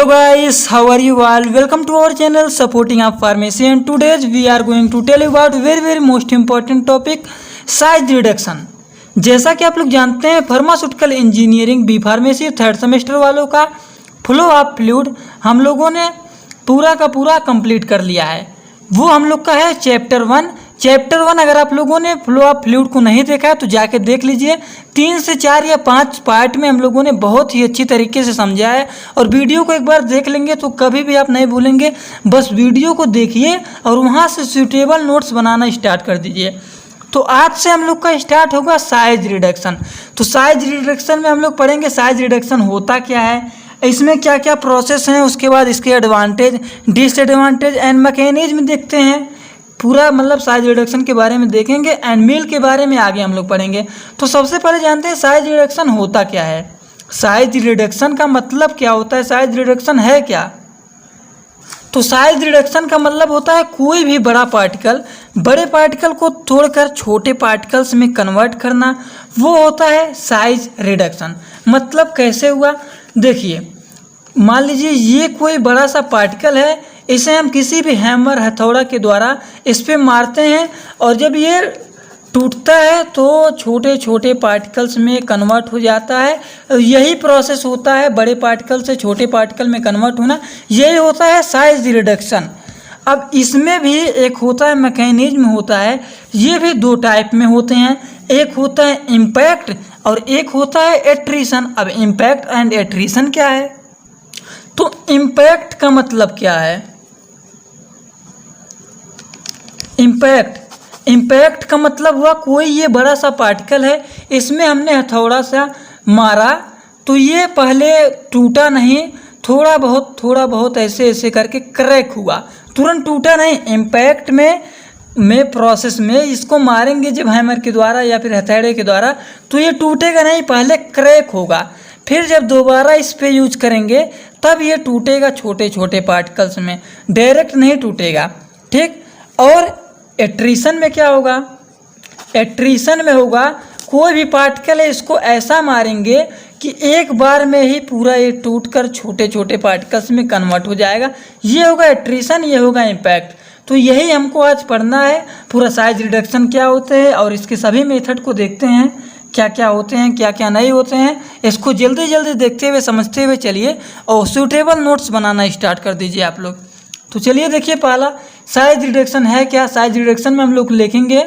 Hello guys, how are you all? Welcome to our channel supporting up pharmacy, and today we are going to tell you about very most important topic, size reduction। जैसा कि आप लोग जानते हैं pharmaceutical engineering B pharmacy third semester वालों का flow of fluid हम लोगों ने पूरा का पूरा कंप्लीट कर लिया है। वो हम लोग का है चैप्टर 1। अगर आप लोगों ने फ्लो ऑफ फ्लूइड को नहीं देखा है तो जाके देख लीजिए। 3 से 4 या 5 पार्ट में हम लोगों ने बहुत ही अच्छी तरीके से समझा है, और वीडियो को एक बार देख लेंगे तो कभी भी आप नहीं भूलेंगे। बस वीडियो को देखिए और वहाँ से सूटेबल नोट्स बनाना स्टार्ट कर दीजिए। तो आज से हम लोग का स्टार्ट होगा साइज रिडक्शन। तो साइज रिडक्शन में हम लोग पढ़ेंगे साइज रिडक्शन होता क्या है, इसमें क्या क्या प्रोसेस हैं, उसके बाद इसके एडवांटेज डिसएडवांटेज एंड मैकेनिज्म देखते हैं। पूरा मतलब साइज रिडक्शन के बारे में देखेंगे एंड मील के बारे में आगे हम लोग पढ़ेंगे। तो सबसे पहले जानते हैं साइज रिडक्शन होता क्या है। साइज रिडक्शन का मतलब क्या होता है, साइज रिडक्शन है क्या। तो साइज रिडक्शन का मतलब होता है कोई भी बड़ा पार्टिकल बड़े पार्टिकल को तोड़कर छोटे पार्टिकल्स में कन्वर्ट करना, वो होता है साइज रिडक्शन। मतलब कैसे हुआ, देखिए मान लीजिए ये कोई बड़ा सा पार्टिकल है, इसे हम किसी भी हैमर हथौड़ा के द्वारा इस पे मारते हैं, और जब ये टूटता है तो छोटे छोटे पार्टिकल्स में कन्वर्ट हो जाता है। यही प्रोसेस होता है बड़े पार्टिकल से छोटे पार्टिकल में कन्वर्ट होना, यही होता है साइज रिडक्शन। अब इसमें भी एक होता है मैकेनिज्म होता है, ये भी 2 टाइप में होते हैं। एक होता है इम्पैक्ट और एक होता है एट्रीशन। अब इम्पैक्ट एंड एट्रीशन क्या है, तो इम्पैक्ट का मतलब क्या है। इम्पैक्ट का मतलब हुआ कोई ये बड़ा सा पार्टिकल है, इसमें हमने हथौड़ा सा मारा तो ये पहले टूटा नहीं, थोड़ा बहुत ऐसे ऐसे करके क्रैक हुआ, तुरंत टूटा नहीं। इम्पैक्ट में प्रोसेस में इसको मारेंगे जब हैमर के द्वारा या फिर हथौड़े के द्वारा, तो ये टूटेगा नहीं, पहले क्रैक होगा। फिर जब दोबारा इस पे यूज करेंगे तब ये टूटेगा छोटे छोटे पार्टिकल्स में, डायरेक्ट नहीं टूटेगा, ठीक। और एट्रीशन में क्या होगा, एट्रीशन में होगा कोई भी पार्टिकल है इसको ऐसा मारेंगे कि एक बार में ही पूरा ये टूटकर छोटे छोटे पार्टिकल्स में कन्वर्ट हो जाएगा। ये होगा एट्रीशन, ये होगा इम्पैक्ट। तो यही हमको आज पढ़ना है, पूरा साइज रिडक्शन क्या होते हैं और इसके सभी मेथड को देखते हैं, क्या क्या होते हैं क्या क्या नहीं होते हैं। इसको जल्दी जल्दी देखते हुए समझते हुए चलिए और सूटेबल नोट्स बनाना स्टार्ट कर दीजिए आप लोग। तो चलिए देखिए, पहला साइज रिडक्शन है क्या। साइज रिडक्शन में हम लोग लिखेंगे,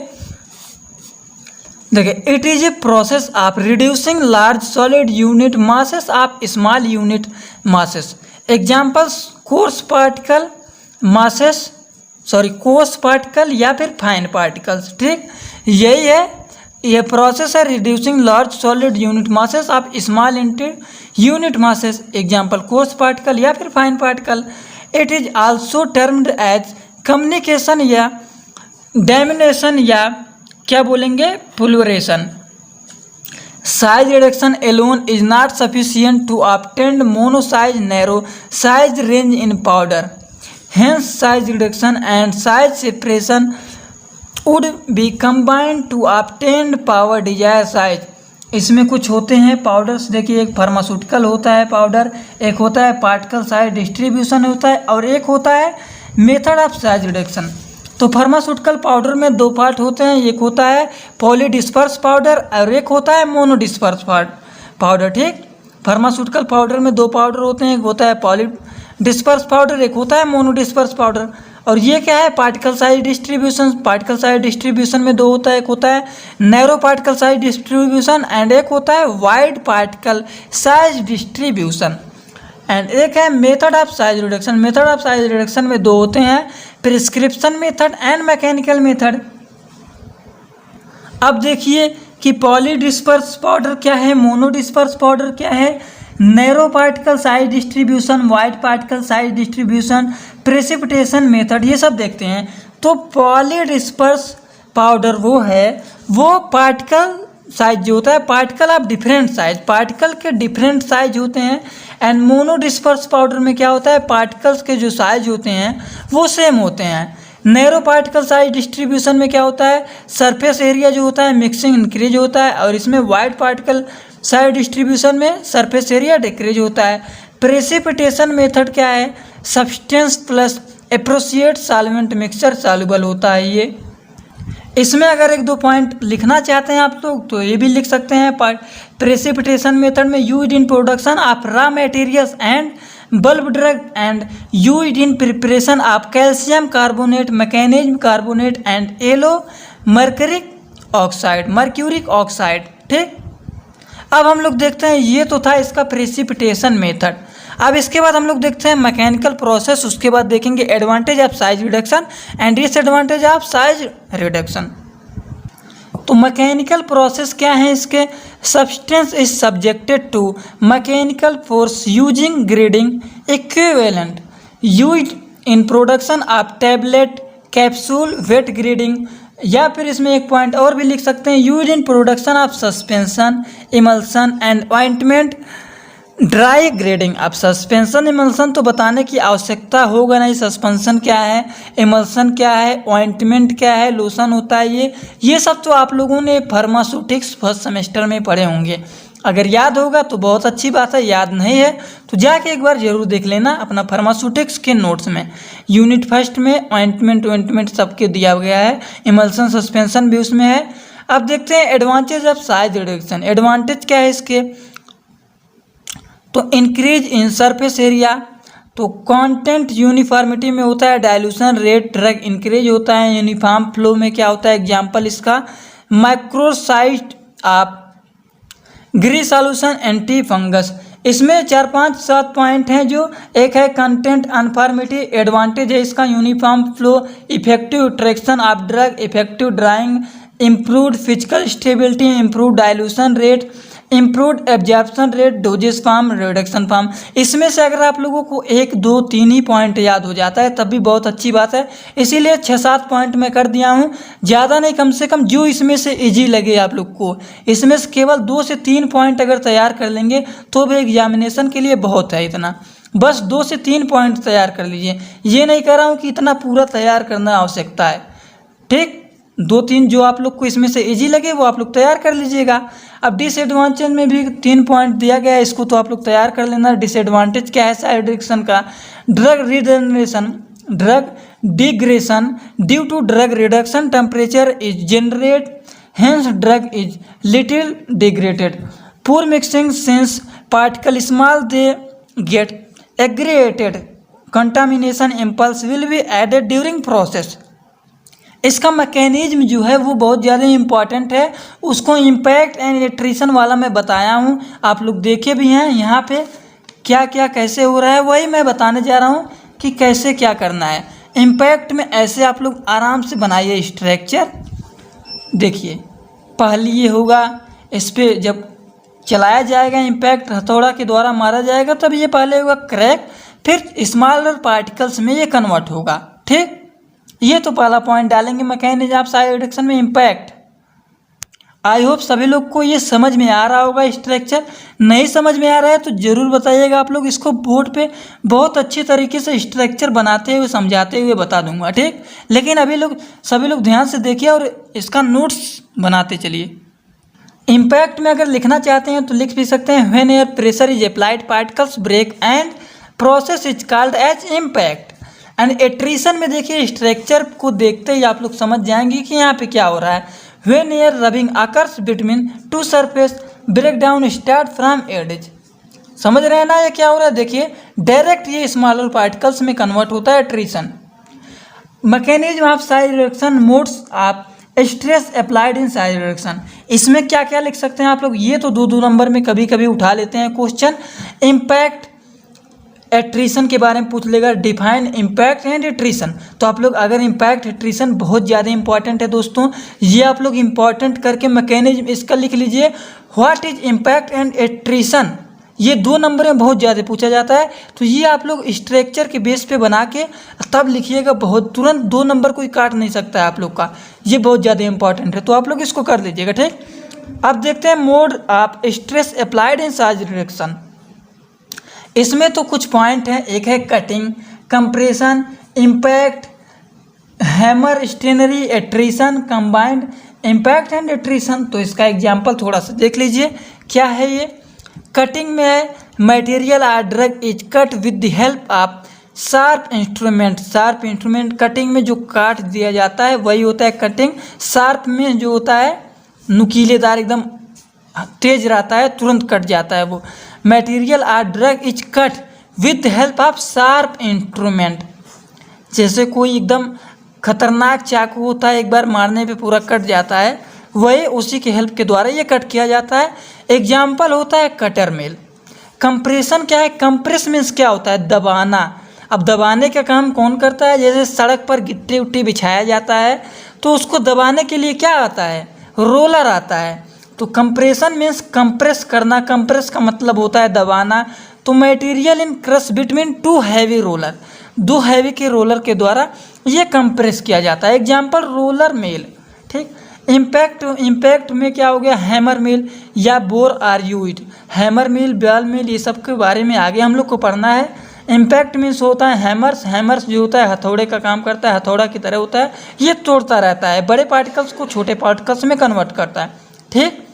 देखिए it is a process of reducing large solid unit masses of small unit masses. Examples coarse particle masses, course particle या फिर फाइन पार्टिकल्स, ठीक। यही है ये प्रोसेस है, reducing large solid unit masses of small unit masses. Example coarse particle या फिर fine particle. It is also termed as communication या डैमिनेशन या क्या बोलेंगे pulverization. Size reduction alone is not sufficient to obtain monosize narrow size range in powder. Hence size reduction and size separation would be combined to obtain power desire size. इसमें कुछ होते हैं powders, देखिए एक फार्मास्यूटिकल होता है powder, एक होता है पार्टिकल साइज डिस्ट्रीब्यूशन होता है, और एक होता है मेथड ऑफ साइज रिडक्शन। तो फार्मास्यूटिकल पाउडर में 2 पार्ट होते हैं, एक होता है पॉलीडिस्पर्स पाउडर और एक होता है मोनोडिस्पर्स पाउडर, ठीक। फार्मास्यूटिकल पाउडर में 2 पाउडर होते हैं, एक होता है पॉलीडिस्पर्स पाउडर, एक होता है मोनोडिस्पर्स पाउडर। और ये क्या है, particle size distribution. Particle size distribution में 2 होता है, एक होता है narrow particle size distribution and एक होता है wide particle size distribution, and एक है method of size reduction. Method of size reduction में 2 होते हैं, prescription method and mechanical method. अब देखिए कि पॉलीडिस्पर्स पाउडर क्या है, मोनोडिस्पर्स पाउडर क्या है, narrow particle size distribution, wide particle size distribution, precipitation method, ये सब देखते हैं। तो पॉलीडिस्पर्स पाउडर वो है, वो पार्टिकल साइज जो होता है particle of different size, particle के डिफरेंट साइज होते हैं। एंड मोनोडिस्पर्स पाउडर में क्या होता है, पार्टिकल्स के जो साइज होते हैं वो सेम होते हैं। नैरो पार्टिकल साइज डिस्ट्रीब्यूशन में क्या होता है, सरफेस एरिया जो होता है मिक्सिंग इंक्रीज होता है, और इसमें वाइड पार्टिकल साइज डिस्ट्रीब्यूशन में सरफेस एरिया डिक्रीज होता है। प्रेसिपिटेशन मेथड क्या है, substance plus appropriate solvent mixture soluble होता है ये। इसमें अगर एक दो पॉइंट लिखना चाहते हैं आप लोग तो ये भी लिख सकते हैं। प्रेसिपिटेशन मेथड में used in production of raw materials and bulb drug and used in preparation of calcium carbonate, magnesium carbonate and yellow mercuric oxide. ठीक, अब हम लोग देखते हैं, ये तो था इसका प्रेसिपिटेशन मेथड। अब इसके बाद हम लोग देखते हैं मैकेनिकल प्रोसेस, उसके बाद देखेंगे advantage of size reduction and disadvantage of size reduction. तो मैकेनिकल प्रोसेस क्या है इसके, substance is subjected to mechanical force using grading equivalent used in production of tablet capsule wet grading, या फिर इसमें एक पॉइंट और भी लिख सकते हैं, use in production of suspension emulsion and ointment dry grading. अब सस्पेंशन इमल्सन तो बताने की आवश्यकता होगा नहीं, सस्पेंशन क्या है, इमल्सन क्या है, ऑइंटमेंट क्या है, लोशन होता है ये सब तो आप लोगों ने फार्मास्यूटिक्स फर्स्ट सेमेस्टर में पढ़े होंगे। अगर याद होगा तो बहुत अच्छी बात है, याद नहीं है तो जाके एक बार जरूर देख लेना अपना फार्मास्यूटिक्स के नोट्स में। यूनिट फर्स्ट में ऑइंटमेंट सबके दिया गया है, इमल्सन सस्पेंशन भी उसमें है। अब देखते हैं advantage of size reduction. Advantage क्या है इसके, तो इंक्रीज इन सरफेस एरिया, तो कंटेंट यूनिफॉर्मिटी में होता है, डाइल्यूशन रेट ड्रग इंक्रीज होता है, यूनिफॉर्म फ्लो में क्या होता है, एग्जाम्पल इसका माइक्रोसाइज ऑफ ग्री सॉल्यूशन एंटी फंगस। इसमें 4-5-7 पॉइंट हैं, जो एक है कंटेंट अनफॉर्मिटी, एडवांटेज है इसका uniform flow, effective traction of drug, effective drawing, improved physical stability, improve dilution rate, improved absorption rate, doses form, reduction form. इसमें से अगर आप लोगों को 1, 2, 3 ही पॉइंट याद हो जाता है तब भी बहुत अच्छी बात है, इसीलिए 6-7 पॉइंट मैं कर दिया हूँ, ज़्यादा नहीं, कम से कम जो इसमें से इजी लगे आप लोग को। इसमें से केवल 2 से 3 पॉइंट अगर तैयार कर लेंगे तो भी एग्जामिनेशन के लिए बहुत है, इतना बस 2 से 3 पॉइंट तैयार कर लीजिए। ये नहीं कह रहा हूँ कि इतना पूरा तैयार करना आवश्यकता है, ठीक, 2-3 जो आप लोग को इसमें से इजी लगे वो आप लोग तैयार कर लीजिएगा। अब डिसएडवांटेज में भी 3 पॉइंट दिया गया है, इसको तो आप लोग तैयार कर लेना। डिसएडवांटेज क्या है साइड रिडक्शन का, drug regeneration, drug degradation due to drug reduction temperature is generate, hence drug is little degraded, poor mixing since particle small they get aggregated, contamination impulse will be added during process. इसका mechanism जो है वो बहुत ज़्यादा important है, उसको impact and attrition वाला मैं बताया हूँ, आप लोग देखे भी हैं यहाँ पे क्या क्या कैसे हो रहा है, वही मैं बताने जा रहा हूँ कि कैसे क्या करना है। इम्पैक्ट में ऐसे आप लोग आराम से बनाइए स्ट्रक्चर, देखिए पहले ये होगा, इस पर जब चलाया जाएगा इम्पैक्ट हथौड़ा के द्वारा मारा जाएगा तब ये पहले होगा क्रैक, फिर स्मॉलर पार्टिकल्स में ये कन्वर्ट होगा, ठीक। ये तो पहला पॉइंट डालेंगे मैकेनिज्म ऑफ साइज रिडक्शन में इम्पैक्ट। आई होप सभी लोग को ये समझ में आ रहा होगा स्ट्रक्चर, नहीं समझ में आ रहा है तो ज़रूर बताइएगा, आप लोग इसको बोर्ड पे बहुत अच्छे तरीके से स्ट्रक्चर बनाते हुए समझाते हुए बता दूंगा, ठीक। लेकिन अभी सभी लोग ध्यान से देखिए और इसका नोट्स बनाते चलिए। इम्पैक्ट में अगर लिखना चाहते हैं तो लिख भी सकते हैं, when air pressure is applied particles break and process is called as impact. And attrition में देखिए स्ट्रक्चर को देखते ही आप लोग समझ जाएंगे कि यहाँ पे क्या हो रहा है। When air rubbing occurs between two surface break down start from edges. समझ रहे हैं ना ये क्या हो रहा है, देखिए डायरेक्ट ये स्मॉलर पार्टिकल्स में कन्वर्ट होता है attrition. Mechanism of size reduction, modes of stress applied in size reduction. इसमें क्या क्या लिख सकते हैं आप लोग, ये तो 2-2 नंबर में कभी कभी उठा लेते हैं क्वेश्चन। इम्पैक्ट एट्रिशन के बारे में पूछ लेगा, डिफाइन इम्पैक्ट एंड एट्रिशन। तो आप लोग अगर इम्पैक्ट एट्रिशन बहुत ज़्यादा इंपॉर्टेंट है दोस्तों, ये आप लोग इंपॉर्टेंट करके मैकेनिज्म इसका लिख लीजिए, what is impact and attrition. ये 2 नंबर में बहुत ज़्यादा पूछा जाता है, तो ये आप लोग स्ट्रक्चर के बेस पे बना के तब लिखिएगा, बहुत तुरंत 2 नंबर कोई काट नहीं सकता है आप लोग का, ये बहुत ज़्यादा इंपॉर्टेंट है, तो आप लोग इसको कर लीजिएगा, ठीक। अब देखते हैं mode of stress applied in size reduction. इसमें तो कुछ पॉइंट हैं, एक है cutting, compression, impact, hammer, stationary, attrition, combined impact and attrition. तो इसका एग्जांपल थोड़ा सा देख लीजिए, क्या है ये। कटिंग में है material or drug is cut with the help of sharp instrument. Sharp instrument, cutting में जो काट दिया जाता है वही होता है कटिंग। शार्प में जो होता है नुकीलेदार, एकदम तेज रहता है, तुरंत कट जाता है वो। Material or drug is cut with help of sharp instrument. जैसे कोई एकदम खतरनाक चाकू होता है, एक बार मारने पे पूरा कट जाता है, वही उसी के हेल्प के द्वारा ये कट किया जाता है। एग्जाम्पल होता है कटर मिल। कंप्रेशन क्या है? कंप्रेस मीन्स क्या होता है? दबाना। अब दबाने का काम कौन करता है? जैसे सड़क पर गिट्टी उट्टी बिछाया जाता है तो उसको दबाने के लिए क्या आता है? रोलर आता है। तो कंप्रेशन मीन्स कंप्रेस करना। कंप्रेस का मतलब होता है दबाना। तो material in crush between two heavy roller, दो हैवी के रोलर के द्वारा ये कंप्रेस किया जाता है। Example roller mill. ठीक। इम्पैक्ट में क्या हो गया? हैमर मिल या बोर आर्यूइट। हैमर मिल, बॉल मिल, ये सब के बारे में आगे हम लोग को पढ़ना है। इम्पैक्ट मीन्स होता है हैमर्स। हैमर्स जो होता है हथौड़े का काम करता है, हथौड़ा की तरह होता है, ये तोड़ता रहता है, बड़े पार्टिकल्स को छोटे पार्टिकल्स में कन्वर्ट करता है। ठीक।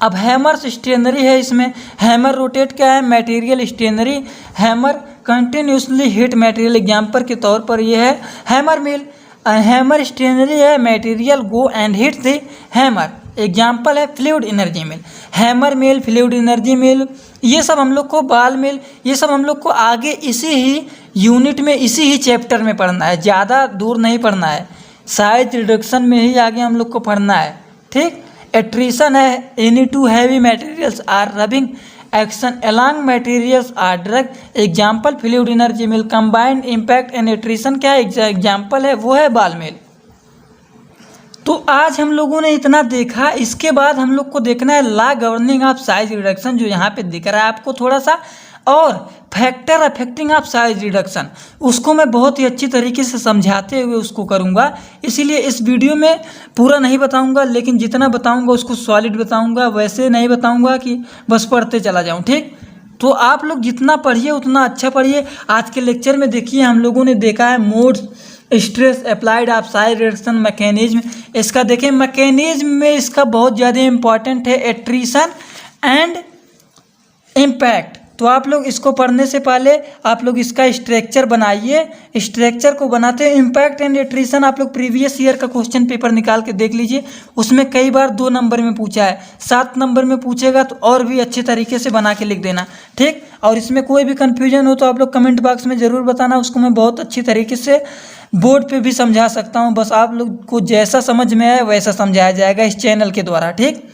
अब हैमर्स स्टेनरी है, इसमें हैमर रोटेट क्या है? Material stationary. Hammer continuously hit material. Example के तौर पर ये है हैमर मिल। हैमर स्टेनरी है, material go and hit the hammer. Example है फ्लूइड एनर्जी मिल। हैमर मिल, फ्लूइड एनर्जी मिल, ये सब हम लोग को, बाल मिल, ये सब हम लोग को आगे इसी ही यूनिट में, इसी ही चैप्टर में पढ़ना है, ज़्यादा दूर नहीं पढ़ना है। साइज रिडक्शन में ही आगे हम लोग को पढ़ना है। ठीक। एट्रीशन है, any two heavy materials or rubbing action along materials or drug. Example fluid energy mill. Combined impact and attrition क्या एग्जाम्पल है? वो है बाल मिल। तो आज हम लोगों ने इतना देखा। इसके बाद हम लोग को देखना है law governing of size reduction, जो यहाँ पे दिख रहा है आपको थोड़ा सा, और factor affecting of size reduction, उसको मैं बहुत ही अच्छी तरीके से समझाते हुए उसको करूँगा। इसीलिए इस वीडियो में पूरा नहीं बताऊँगा, लेकिन जितना बताऊँगा उसको सॉलिड बताऊँगा, वैसे नहीं बताऊँगा कि बस पढ़ते चला जाऊँ। ठीक। तो आप लोग जितना पढ़िए उतना अच्छा पढ़िए। आज के लेक्चर में देखिए हम लोगों ने देखा है modes, stress applied of size reduction mechanism. इसका देखें मैकेनिज्म में इसका बहुत ज़्यादा इम्पॉर्टेंट है एट्रीशन एंड इम्पैक्ट। तो आप लोग इसको पढ़ने से पहले आप लोग इसका स्ट्रक्चर बनाइए। स्ट्रक्चर को बनाते हैं इम्पैक्ट एंड एट्रीशन। आप लोग प्रीवियस ईयर का क्वेश्चन पेपर निकाल के देख लीजिए, उसमें कई बार 2 नंबर में पूछा है, 7 नंबर में पूछेगा तो और भी अच्छे तरीके से बना के लिख देना। ठीक। और इसमें कोई भी कन्फ्यूजन हो तो आप लोग कमेंट बॉक्स में ज़रूर बताना, उसको मैं बहुत अच्छी तरीके से बोर्ड पे भी समझा सकता हूँ। बस आप लोग को जैसा समझ में आए वैसा समझाया जाएगा इस चैनल के द्वारा। ठीक।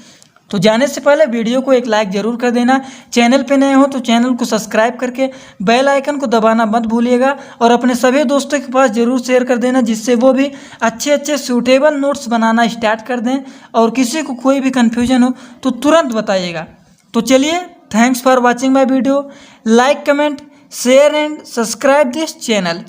तो जाने से पहले वीडियो को एक लाइक ज़रूर कर देना। चैनल पे नए हो तो चैनल को सब्सक्राइब करके बेल आइकन को दबाना मत भूलिएगा, और अपने सभी दोस्तों के पास ज़रूर शेयर कर देना, जिससे वो भी अच्छे सूटेबल नोट्स बनाना स्टार्ट कर दें। और किसी को कोई भी कन्फ्यूजन हो तो तुरंत बताइएगा। तो चलिए, thanks for watching my video. Like, comment, share and subscribe this channel.